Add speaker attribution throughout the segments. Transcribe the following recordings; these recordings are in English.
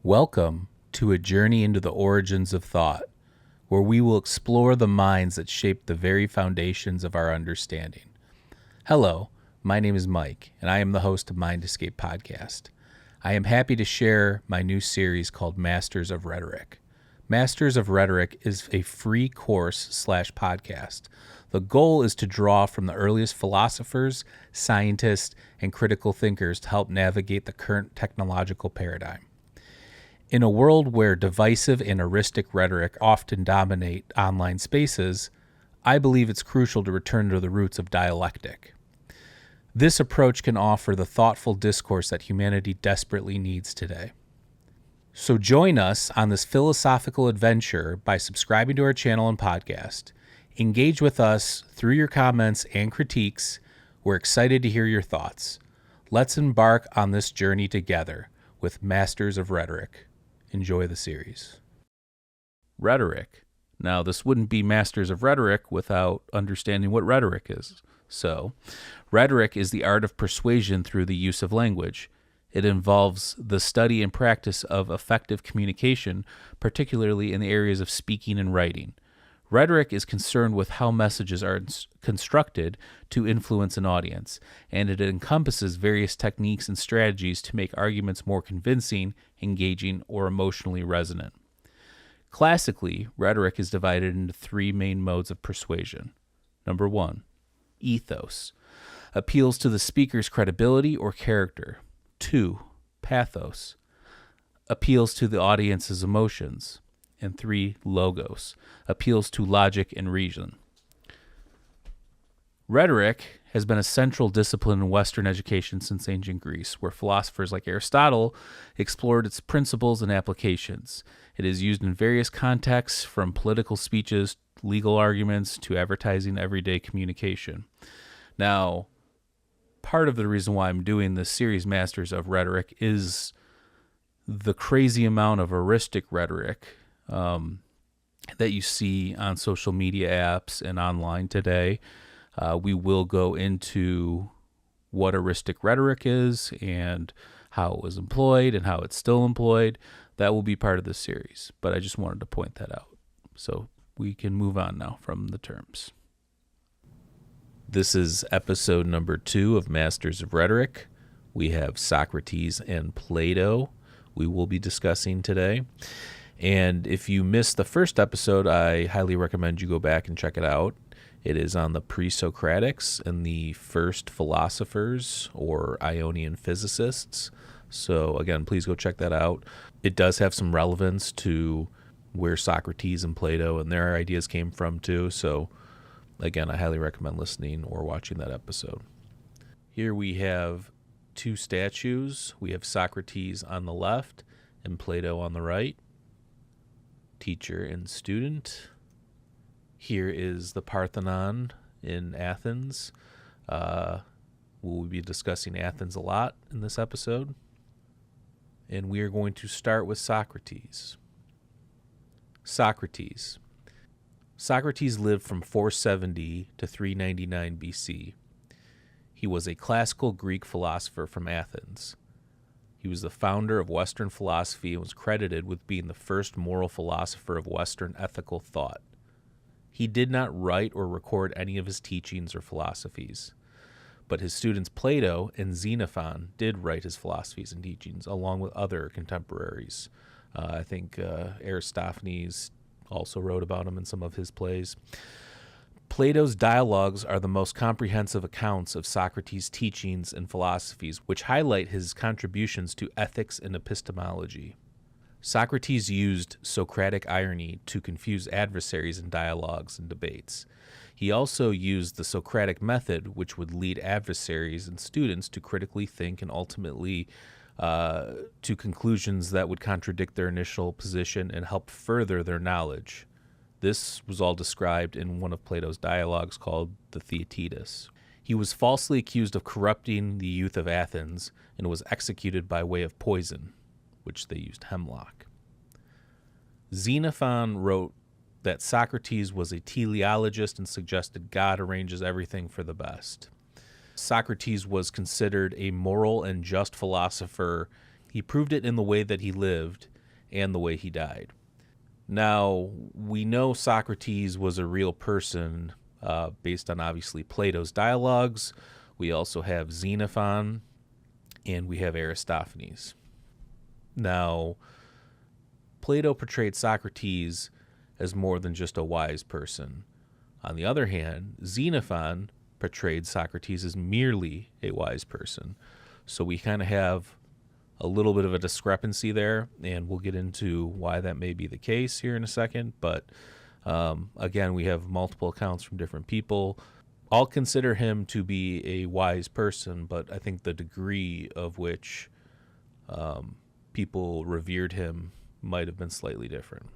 Speaker 1: Welcome to a journey into the origins of thought, where we will explore the minds that shape the very foundations of our understanding. Hello, my name is Mike, and I am the host of Mind Escape Podcast. I am happy to share my new series called Masters of Rhetoric. Masters of Rhetoric is a free course/podcast. The goal is to draw from the earliest philosophers, scientists, and critical thinkers to help navigate the current technological paradigm. In a world where divisive and heuristic rhetoric often dominate online spaces, I believe it's crucial to return to the roots of dialectic. This approach can offer the thoughtful discourse that humanity desperately needs today. So join us on this philosophical adventure by subscribing to our channel and podcast. Engage with us through your comments and critiques. We're excited to hear your thoughts. Let's embark on this journey together with Masters of Rhetoric. Enjoy the series. Rhetoric. Now, this wouldn't be Masters of Rhetoric without understanding what rhetoric is. So, rhetoric is the art of persuasion through the use of language. It involves the study and practice of effective communication, particularly in the areas of speaking and writing. Rhetoric is concerned with how messages are constructed to influence an audience, and it encompasses various techniques and strategies to make arguments more convincing, engaging, or emotionally resonant. Classically, rhetoric is divided into three main modes of persuasion. Number 1, ethos, appeals to the speaker's credibility or character. 2, pathos, appeals to the audience's emotions. And 3, logos, appeals to logic and reason. Rhetoric has been a central discipline in Western education since ancient Greece, where philosophers like Aristotle explored its principles and applications. It is used in various contexts, from political speeches, legal arguments, to advertising everyday communication. Now, part of the reason why I'm doing this series, Masters of Rhetoric, is the crazy amount of heuristic rhetoric that you see on social media apps and online today. We will go into what heuristic rhetoric is and how it was employed and how it's still employed. That will be part of this series, but I just wanted to point that out. So we can move on now from the terms. This is episode number 2 of Masters of Rhetoric. We have Socrates and Plato we will be discussing today. And if you missed the first episode, I highly recommend you go back and check it out. It is on the pre-Socratics and the first philosophers or Ionian physicists. So again, please go check that out. It does have some relevance to where Socrates and Plato and their ideas came from too. So again, I highly recommend listening or watching that episode. Here we have 2 statues. We have Socrates on the left and Plato on the right. Teacher and student. Here is the Parthenon in Athens. We'll be discussing Athens a lot in this episode. And we are going to start with Socrates. Socrates. Socrates lived from 470 to 399 BC. He was a classical Greek philosopher from Athens. He was the founder of Western philosophy and was credited with being the first moral philosopher of Western ethical thought. He did not write or record any of his teachings or philosophies, but his students Plato and Xenophon did write his philosophies and teachings, along with other contemporaries. I think Aristophanes also wrote about him in some of his plays. Plato's dialogues are the most comprehensive accounts of Socrates' teachings and philosophies, which highlight his contributions to ethics and epistemology. Socrates used Socratic irony to confuse adversaries in dialogues and debates. He also used the Socratic method, which would lead adversaries and students to critically think and ultimately to conclusions that would contradict their initial position and help further their knowledge. This was all described in one of Plato's dialogues called the Theaetetus. He was falsely accused of corrupting the youth of Athens and was executed by way of poison, which they used hemlock. Xenophon wrote that Socrates was a teleologist and suggested God arranges everything for the best. Socrates was considered a moral and just philosopher. He proved it in the way that he lived and the way he died. Now, we know Socrates was a real person based on obviously Plato's dialogues. We also have Xenophon, and we have Aristophanes. Now, Plato portrayed Socrates as more than just a wise person. On the other hand, Xenophon portrayed Socrates as merely a wise person. So we kind of have a little bit of a discrepancy there, and we'll get into why that may be the case here in a second. But again, we have multiple accounts from different people. I'll consider him to be a wise person, but I think the degree of which people revered him might have been slightly different.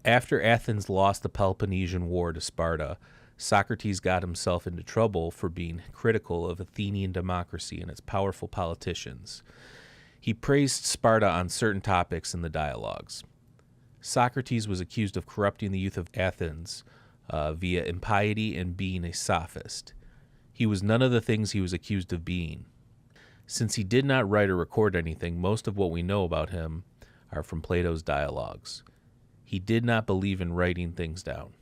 Speaker 1: After Athens lost the Peloponnesian War to Sparta, Socrates got himself into trouble for being critical of Athenian democracy and its powerful politicians. He praised Sparta on certain topics in the dialogues. Socrates was accused of corrupting the youth of Athens via impiety and being a sophist. He was none of the things he was accused of being. Since he did not write or record anything, most of what we know about him are from Plato's dialogues. He did not believe in writing things down.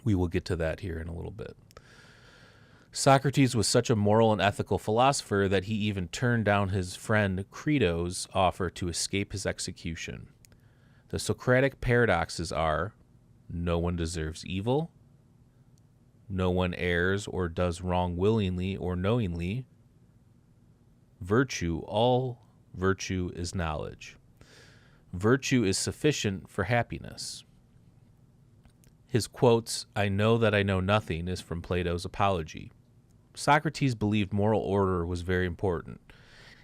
Speaker 1: We will get to that here in a little bit. Socrates was such a moral and ethical philosopher that he even turned down his friend Crito's offer to escape his execution. The Socratic paradoxes are: no one deserves evil, no one errs or does wrong willingly or knowingly, all virtue is knowledge. Virtue is sufficient for happiness. His quotes, "I know that I know nothing," is from Plato's Apology. Socrates believed moral order was very important.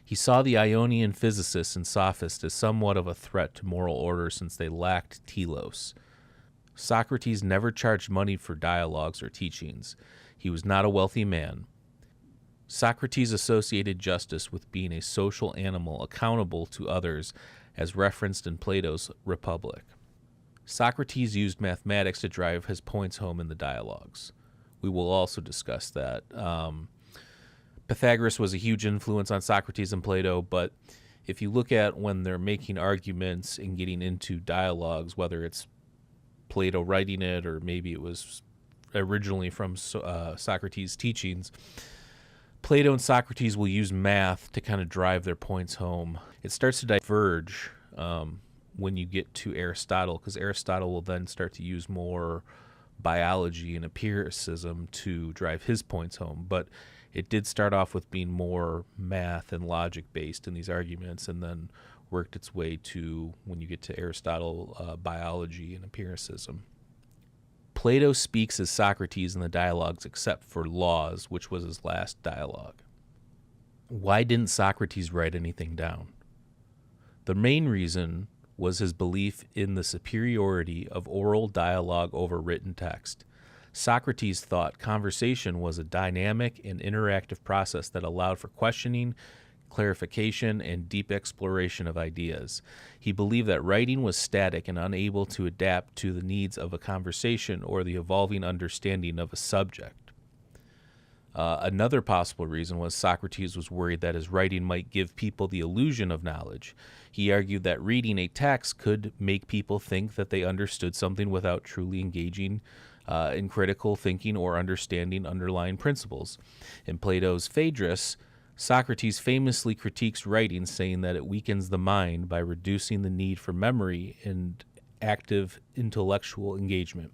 Speaker 1: He saw the Ionian physicists and sophists as somewhat of a threat to moral order since they lacked telos. Socrates never charged money for dialogues or teachings. He was not a wealthy man. Socrates associated justice with being a social animal accountable to others, as referenced in Plato's Republic. Socrates used mathematics to drive his points home in the dialogues. We will also discuss that. Pythagoras was a huge influence on Socrates and Plato, but if you look at when they're making arguments and getting into dialogues, whether it's Plato writing it or maybe it was originally from Socrates' teachings, Plato and Socrates will use math to kind of drive their points home. It starts to diverge when you get to Aristotle, because Aristotle will then start to use more biology and empiricism to drive his points home. But it did start off with being more math and logic based in these arguments, and then worked its way to, when you get to Aristotle, biology and empiricism. Plato speaks as Socrates in the dialogues except for Laws, which was his last dialogue. Why didn't Socrates write anything down? The main reason was his belief in the superiority of oral dialogue over written text. Socrates thought conversation was a dynamic and interactive process that allowed for questioning, clarification, and deep exploration of ideas. He believed that writing was static and unable to adapt to the needs of a conversation or the evolving understanding of a subject. Another possible reason was Socrates was worried that his writing might give people the illusion of knowledge. He argued that reading a text could make people think that they understood something without truly engaging in critical thinking or understanding underlying principles. In Plato's Phaedrus, Socrates famously critiques writing, saying that it weakens the mind by reducing the need for memory and active intellectual engagement.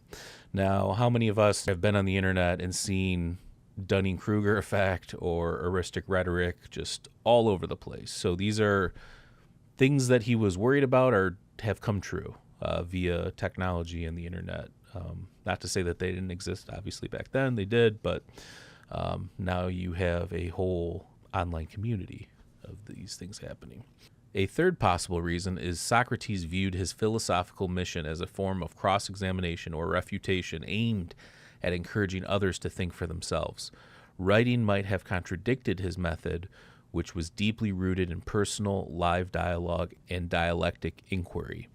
Speaker 1: Now, how many of us have been on the internet and seen Dunning-Kruger effect or heuristic rhetoric just all over the place? So these are things that he was worried about or have come true via technology and the internet. Not to say that they didn't exist, obviously back then they did, but now you have a whole online community of these things happening. A third possible reason is Socrates viewed his philosophical mission as a form of cross-examination or refutation aimed at encouraging others to think for themselves. Writing might have contradicted his method, which was deeply rooted in personal, live dialogue and dialectic inquiry.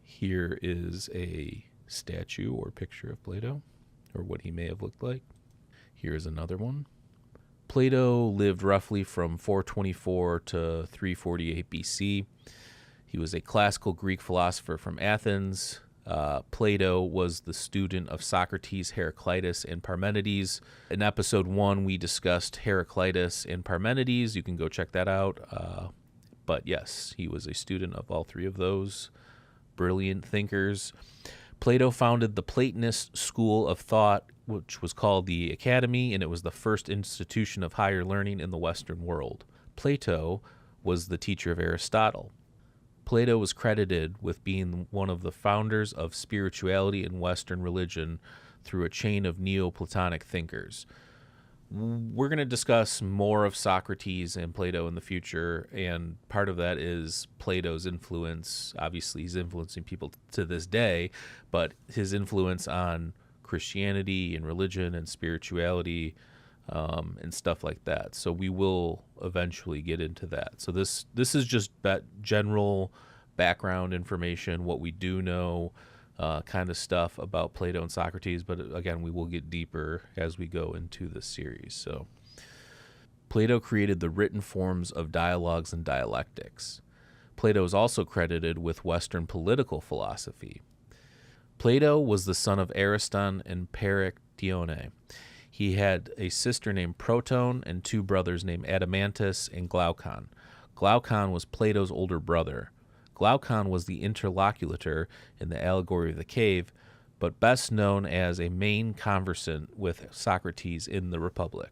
Speaker 1: Here is a statue or picture of Plato, or what he may have looked like. Here is another one. Plato lived roughly from 424 to 348 BC. He was a classical Greek philosopher from Athens. Plato was the student of Socrates, Heraclitus, and Parmenides. In episode 1, we discussed Heraclitus and Parmenides. You can go check that out. But yes, he was a student of all three of those brilliant thinkers. Plato founded the Platonist school of thought, which was called the Academy, and it was the first institution of higher learning in the Western world. Plato was the teacher of Aristotle. Plato was credited with being one of the founders of spirituality in Western religion through a chain of Neoplatonic thinkers. We're going to discuss more of Socrates and Plato in the future, and part of that is Plato's influence. Obviously, he's influencing people to this day, but his influence on Christianity and religion and spirituality and stuff like that. So we will eventually get into that. So this is just that general background information, what we do know, kind of stuff about Plato and Socrates. But again, we will get deeper as we go into this series. So Plato created the written forms of dialogues and dialectics. Plato is also credited with Western political philosophy. Plato was the son of Ariston and Perictione. He had a sister named Protone and two brothers named Adeimantus and Glaucon. Glaucon was Plato's older brother. Glaucon was the interlocutor in the allegory of the cave, but best known as a main conversant with Socrates in the Republic.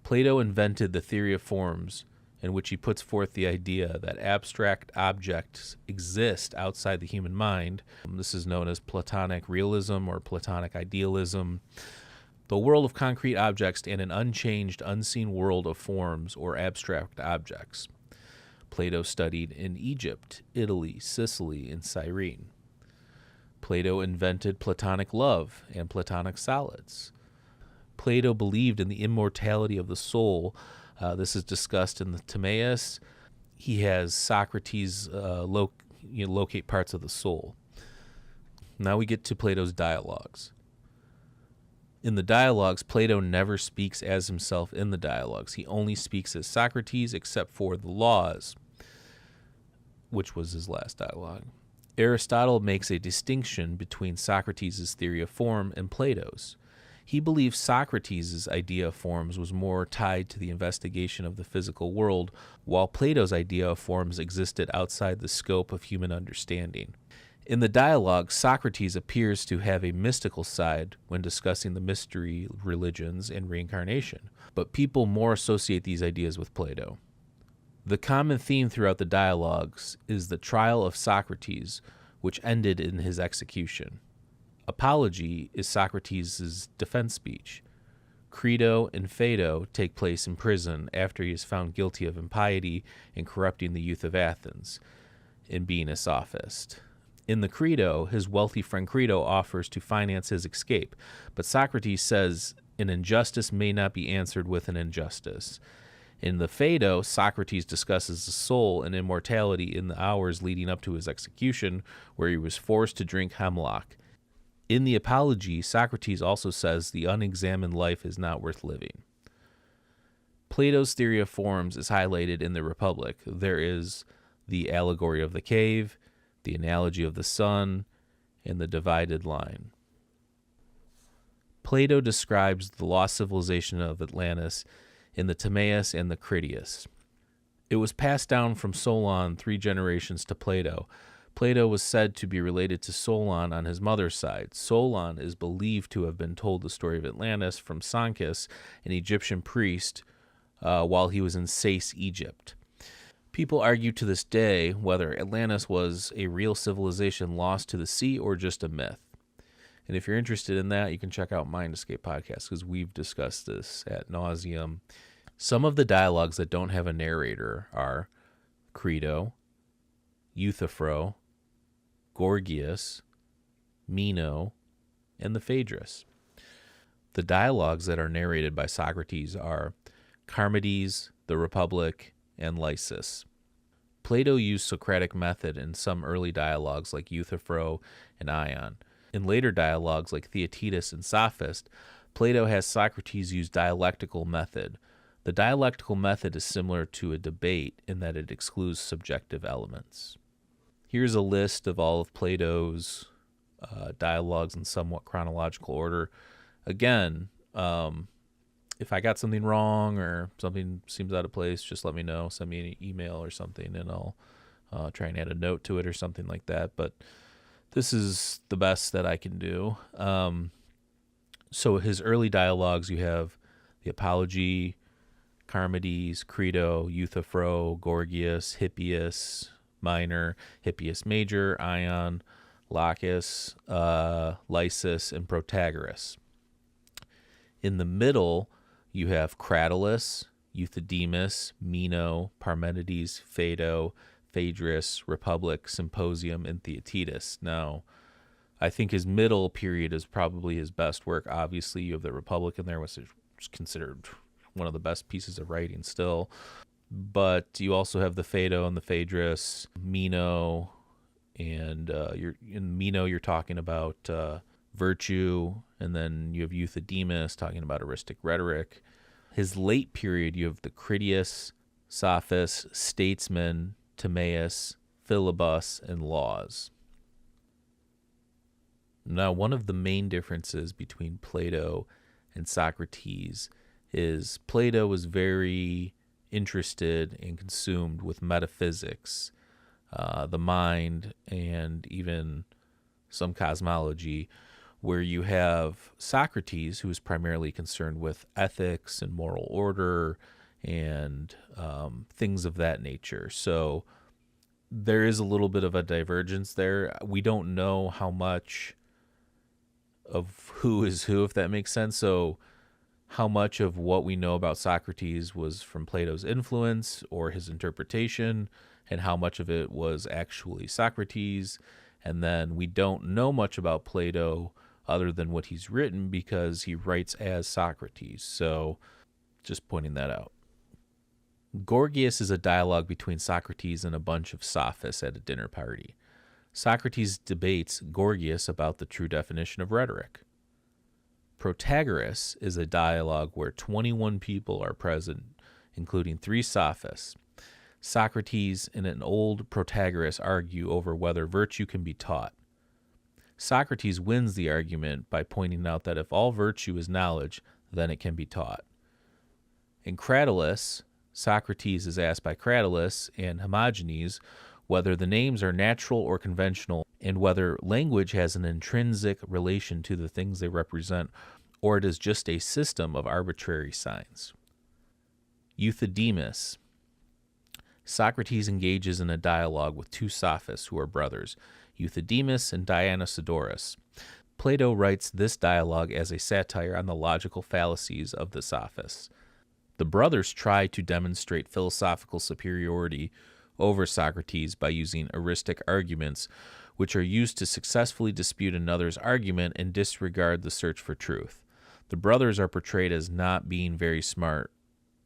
Speaker 1: Plato invented the theory of forms, in which he puts forth the idea that abstract objects exist outside the human mind. This is known as Platonic realism or Platonic idealism. The world of concrete objects and an unchanged, unseen world of forms or abstract objects. Plato studied in Egypt, Italy, Sicily, and Cyrene. Plato invented Platonic love and Platonic solids. Plato believed in the immortality of the soul. This is discussed in the Timaeus. He has Socrates locate parts of the soul. Now we get to Plato's dialogues. In the dialogues, Plato never speaks as himself in the dialogues. He only speaks as Socrates, except for the Laws, which was his last dialogue. Aristotle makes a distinction between Socrates' theory of form and Plato's. He believes Socrates' idea of forms was more tied to the investigation of the physical world, while Plato's idea of forms existed outside the scope of human understanding. In the dialogue, Socrates appears to have a mystical side when discussing the mystery religions and reincarnation, but people more associate these ideas with Plato. The common theme throughout the dialogues is the trial of Socrates, which ended in his execution. Apology is Socrates' defense speech. Credo and Phaedo take place in prison after he is found guilty of impiety and corrupting the youth of Athens and being a sophist. In the Credo, his wealthy friend Credo offers to finance his escape, but Socrates says an injustice may not be answered with an injustice. In the Phaedo, Socrates discusses the soul and immortality in the hours leading up to his execution, where he was forced to drink hemlock. In the Apology, Socrates also says the unexamined life is not worth living. Plato's theory of forms is highlighted in the Republic. There is the allegory of the cave, the analogy of the sun, and the divided line. Plato describes the lost civilization of Atlantis in the Timaeus and the Critias. It was passed down from Solon 3 generations to Plato. Plato was said to be related to Solon on his mother's side. Solon is believed to have been told the story of Atlantis from Sankis, an Egyptian priest, while he was in Sais, Egypt. People argue to this day whether Atlantis was a real civilization lost to the sea or just a myth. And if you're interested in that, you can check out Mind Escape Podcast, because we've discussed this ad nauseum. Some of the dialogues that don't have a narrator are Credo, Euthyphro, Gorgias, Meno, and the Phaedrus. The dialogues that are narrated by Socrates are Charmides, the Republic, and Lysis. Plato used Socratic method in some early dialogues like Euthyphro and Ion. In later dialogues like Theaetetus and Sophist, Plato has Socrates use dialectical method. The dialectical method is similar to a debate in that it excludes subjective elements. Here's a list of all of Plato's dialogues in somewhat chronological order. Again, if I got something wrong or something seems out of place, just let me know. Send me an email or something, and I'll try and add a note to it or something like that. But this is the best that I can do. So his early dialogues, you have the Apology, Charmides, Credo, Euthyphro, Gorgias, Hippias Minor, Hippias Major, Ion, Lacus, Lysis, and Protagoras. In the middle, you have Cratylus, Euthydemus, Meno, Parmenides, Phaedo, Phaedrus, Republic, Symposium, and Theaetetus. Now, I think his middle period is probably his best work. Obviously, you have the Republic in there, which is considered one of the best pieces of writing still. But you also have the Phaedo and the Phaedrus, Meno, and in Meno you're talking about virtue, and then you have Euthydemus talking about eristic rhetoric. His late period, you have the Critias, Sophist, Statesman, Timaeus, Philebus, and Laws. Now, one of the main differences between Plato and Socrates is Plato was very interested and consumed with metaphysics, the mind, and even some cosmology, where you have Socrates, who is primarily concerned with ethics and moral order and things of that nature. So there is a little bit of a divergence there. We don't know how much of who is who, if that makes sense. So how much of what we know about Socrates was from Plato's influence or his interpretation, and how much of it was actually Socrates. And then we don't know much about Plato other than what he's written because he writes as Socrates. So just pointing that out. Gorgias is a dialogue between Socrates and a bunch of sophists at a dinner party. Socrates debates Gorgias about the true definition of rhetoric. Protagoras is a dialogue where 21 people are present, including 3 sophists. Socrates and an old Protagoras argue over whether virtue can be taught. Socrates wins the argument by pointing out that if all virtue is knowledge, then it can be taught. In Cratylus, Socrates is asked by Cratylus and Hermogenes whether the names are natural or conventional, and whether language has an intrinsic relation to the things they represent, or it is just a system of arbitrary signs. Euthydemus. Socrates engages in a dialogue with 2 sophists who are brothers, Euthydemus and Dionysodorus. Plato writes this dialogue as a satire on the logical fallacies of the sophists. The brothers try to demonstrate philosophical superiority over Socrates by using eristic arguments, which are used to successfully dispute another's argument and disregard the search for truth. The brothers are portrayed as not being very smart,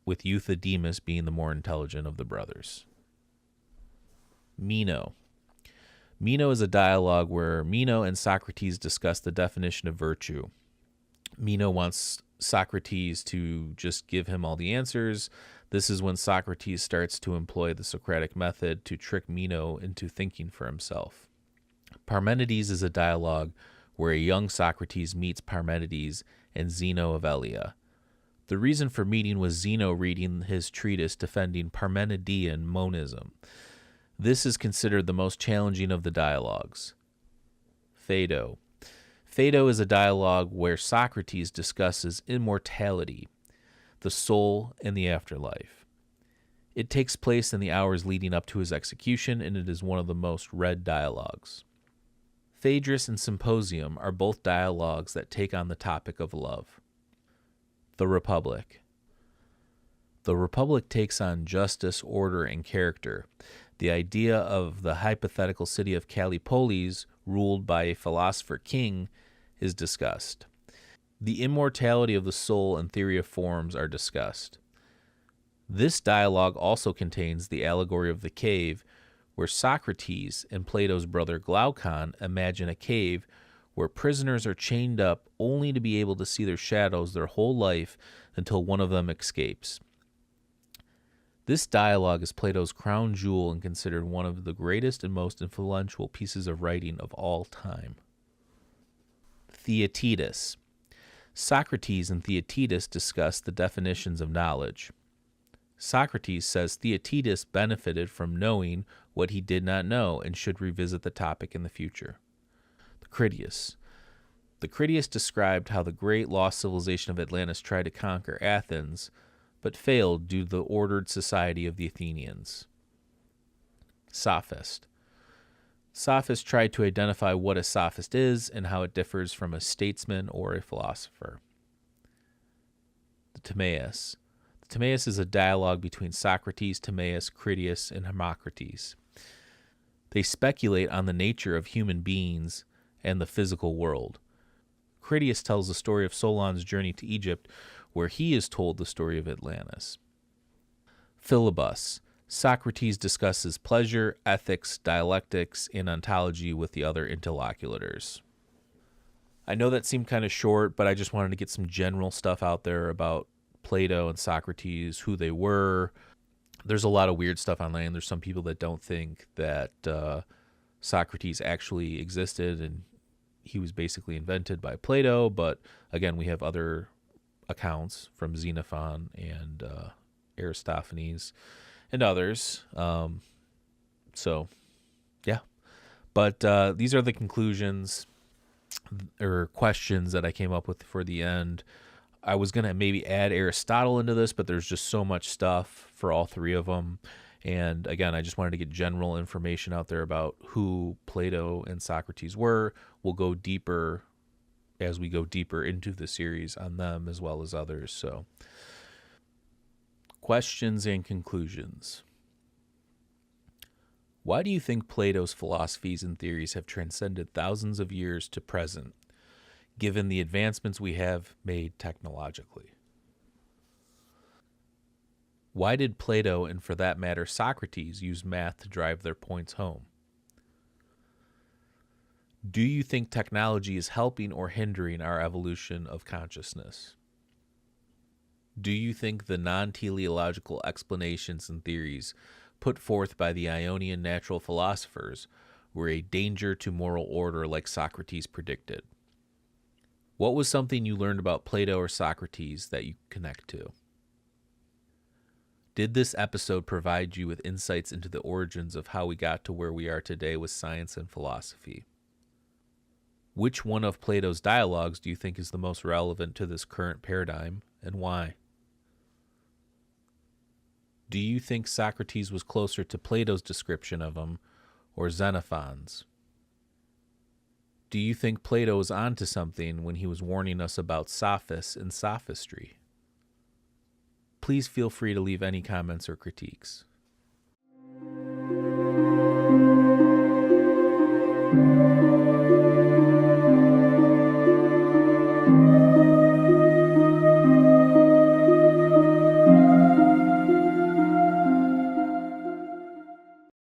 Speaker 1: with Euthydemus being the more intelligent of the brothers. Meno. Meno is a dialogue where Meno and Socrates discuss the definition of virtue. Meno wants Socrates to just give him all the answers. This is when Socrates starts to employ the Socratic method to trick Meno into thinking for himself. Parmenides is a dialogue where a young Socrates meets Parmenides and Zeno of Elea. The reason for meeting was Zeno reading his treatise defending Parmenidean monism. This is considered the most challenging of the dialogues. Phaedo. Phaedo is a dialogue where Socrates discusses immortality, the soul, and the afterlife. It takes place in the hours leading up to his execution, and it is one of the most read dialogues. Phaedrus and Symposium are both dialogues that take on the topic of love. The Republic. The Republic takes on justice, order, and character. The idea of the hypothetical city of Callipolis, ruled by a philosopher king, is discussed. The immortality of the soul and theory of forms are discussed. This dialogue also contains the allegory of the cave, where Socrates and Plato's brother Glaucon imagine a cave where prisoners are chained up only to be able to see their shadows their whole life until one of them escapes. This dialogue is Plato's crown jewel and considered one of the greatest and most influential pieces of writing of all time. Theaetetus. Socrates and Theaetetus discuss the definitions of knowledge. Socrates says Theaetetus benefited from knowing what he did not know and should revisit the topic in the future. The Critias. The Critias described how the great lost civilization of Atlantis tried to conquer Athens, but failed due to the ordered society of the Athenians. Sophist. Sophists tried to identify what a sophist is and how it differs from a statesman or a philosopher. The Timaeus. The Timaeus is a dialogue between Socrates, Timaeus, Critias, and Hermocrates. They speculate on the nature of human beings and the physical world. Critias tells the story of Solon's journey to Egypt, where he is told the story of Atlantis. Philebus. Socrates discusses pleasure, ethics, dialectics, and ontology with the other interlocutors. I know that seemed kind of short, but I just wanted to get some general stuff out there about Plato and Socrates, who they were. There's a lot of weird stuff online. There's some people that don't think that Socrates actually existed and he was basically invented by Plato, but again, we have other accounts from Xenophon and Aristophanes and others. So, yeah. But these are the conclusions or questions that I came up with for the end. I was going to maybe add Aristotle into this, but there's just so much stuff for all three of them. And again, I just wanted to get general information out there about who Plato and Socrates were. We'll go deeper as we go deeper into the series on them as well as others. So, questions and conclusions. Why do you think Plato's philosophies and theories have transcended thousands of years to present, given the advancements we have made technologically? Why did Plato, and for that matter Socrates, use math to drive their points home? Do you think technology is helping or hindering our evolution of consciousness? Do you think the non-teleological explanations and theories put forth by the Ionian natural philosophers were a danger to moral order like Socrates predicted? What was something you learned about Plato or Socrates that you connect to? Did this episode provide you with insights into the origins of how we got to where we are today with science and philosophy? Which one of Plato's dialogues do you think is the most relevant to this current paradigm, and why? Do you think Socrates was closer to Plato's description of him or Xenophon's? Do you think Plato was onto something when he was warning us about sophists and sophistry? Please feel free to leave any comments or critiques.